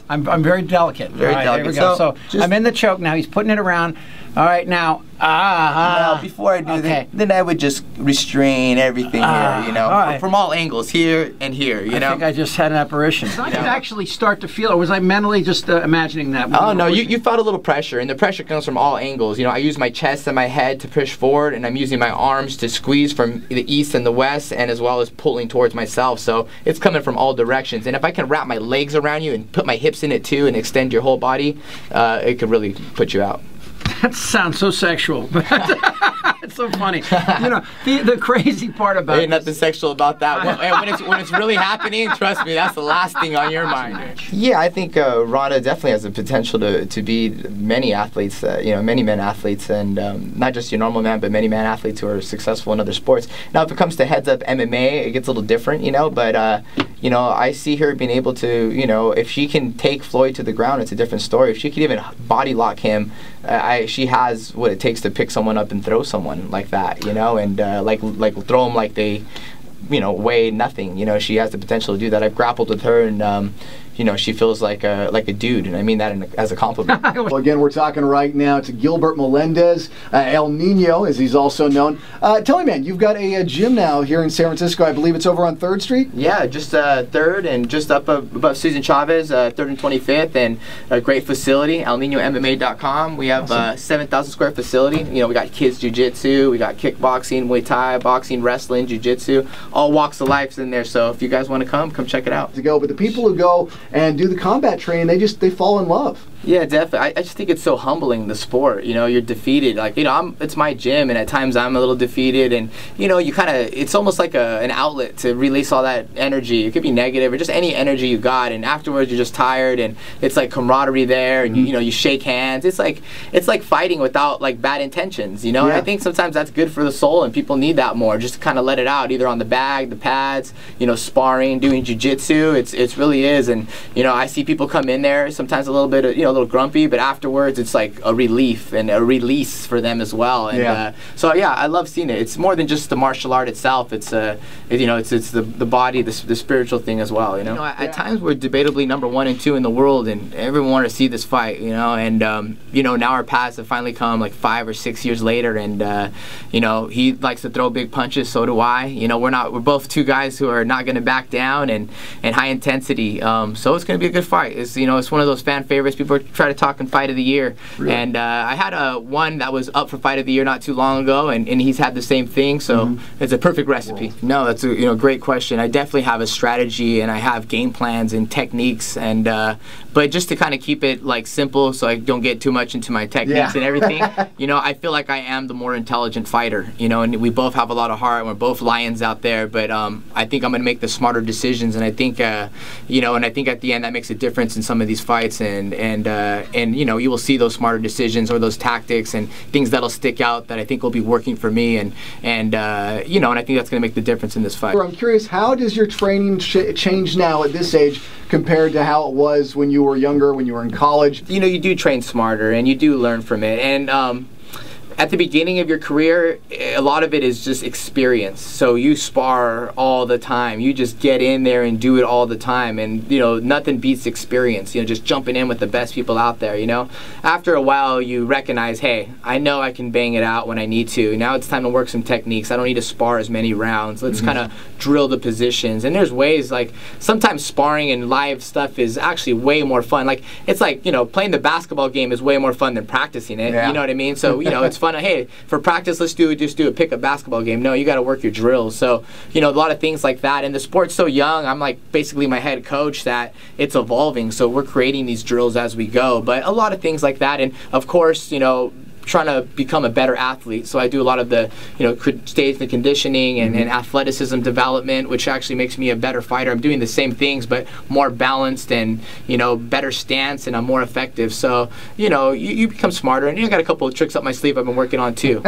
I'm very delicate. Very delicate. Here we go. So I'm in the choke now. He's putting it around. All right, now. Now, before I do that, then I would just restrain everything here, you know, from all angles, here and here, you know. I think I just had an apparition. I could actually start to feel, or was I mentally just imagining that? Oh, no, you felt a little pressure, and the pressure comes from all angles. You know, I use my chest and my head to push forward, and I'm using my arms to squeeze from the east and the west, and as well as pulling towards myself. So it's coming from all directions. And if I can wrap my legs around you and put my hips in it too and extend your whole body, it could really put you out. That sounds so sexual. It's so funny. You know, the crazy part about Ain't nothing sexual about that. When it's really happening, trust me, that's the last thing on your mind. Yeah, I think Ronda definitely has the potential to be many athletes, you know, many men athletes, and not just your normal man, but many man athletes who are successful in other sports. Now, if it comes to heads-up MMA, it gets a little different, you know, but, you know, I see her being able to, you know, if she can take Floyd to the ground, it's a different story. If she can even body lock him, she has what it takes to pick someone up and throw someone like that, you know, and like throw them like they, you know, weigh nothing. You know, she has the potential to do that. I've grappled with her, and you know, she feels like a dude, and I mean that as a compliment. Well, again, we're talking right now to Gilbert Melendez, El Nino, as he's also known. Tell me, man, you've got a gym now here in San Francisco. I believe it's over on 3rd Street? Yeah, just 3rd and just up above Susan Chavez, 3rd and 25th, and a great facility, elninomma.com. We have a 7,000 square facility. You know, we got kids jiu-jitsu, we got kickboxing, Muay Thai, boxing, wrestling, jiu-jitsu, all walks of life in there. So if you guys want to come check it out. But the people who go and do the combat training, they fall in love. Yeah, definitely. I just think it's so humbling, the sport. You know, you're defeated. Like, you know, it's my gym, and at times I'm a little defeated, and, you know, you kind of, it's almost like an outlet to release all that energy. It could be negative or just any energy you got, and afterwards you're just tired, and it's like camaraderie there, and you know, you shake hands. It's like fighting without like bad intentions, you know. And I think sometimes that's good for the soul, and people need that more, just to kind of let it out, either on the bag, the pads, you know, sparring, doing jiu-jitsu. It really is. And, you know, I see people come in there sometimes a little bit of, you know, a little grumpy, but afterwards it's like a relief and a release for them as well. And so yeah, I love seeing it. It's more than just the martial art itself. It's you know, it's the body, the spiritual thing as well. You know, at times we're debatably #1 and 2 in the world, and everyone want to see this fight. You know, and you know, now our paths have finally come like 5 or 6 years later, and you know, he likes to throw big punches, so do I. You know, we're both two guys who are not going to back down, and high intensity. So it's going to be a good fight. It's, you know, it's one of those fan favorites. People try to talk in fight of the year. Really? And I had one that was up for fight of the year not too long ago, and he's had the same thing, so it's a perfect recipe. Whoa. No, that's a great question. I definitely have a strategy, and I have game plans and techniques, and but just to kind of keep it like simple, so I don't get too much into my techniques and everything. You know, I feel like I am the more intelligent fighter. You know, and we both have a lot of heart, and we're both lions out there. But I think I'm going to make the smarter decisions, and I think you know, and I think at the end that makes a difference in some of these fights, and you know, you will see those smarter decisions or those tactics and things that'll stick out that I think will be working for me, and you know, and I think that's going to make the difference in this fight. I'm curious, how does your training change now at this age compared to how it was when you were younger, when you were in college? You know, you do train smarter, and you do learn from it, and at the beginning of your career, a lot of it is just experience. So you spar all the time. You just get in there and do it all the time. And, you know, nothing beats experience, you know, just jumping in with the best people out there, you know. After a while, you recognize, hey, I know I can bang it out when I need to. Now it's time to work some techniques. I don't need to spar as many rounds. Let's kind of drill the positions. And there's ways, like, sometimes sparring and live stuff is actually way more fun. Like, it's like, you know, playing the basketball game is way more fun than practicing it. You know what I mean? So, you know, it's fun. Hey, for practice, let's just do a pickup basketball game. No, you got to work your drills. So, you know, a lot of things like that. And the sport's so young. I'm like basically my head coach, that it's evolving. So we're creating these drills as we go. But a lot of things like that. And of course, you know, trying to become a better athlete. So I do a lot of the, you know, stage the conditioning and athleticism development, which actually makes me a better fighter. I'm doing the same things, but more balanced and, you know, better stance, and I'm more effective. So, you know, you become smarter, and you got a couple of tricks up my sleeve I've been working on too.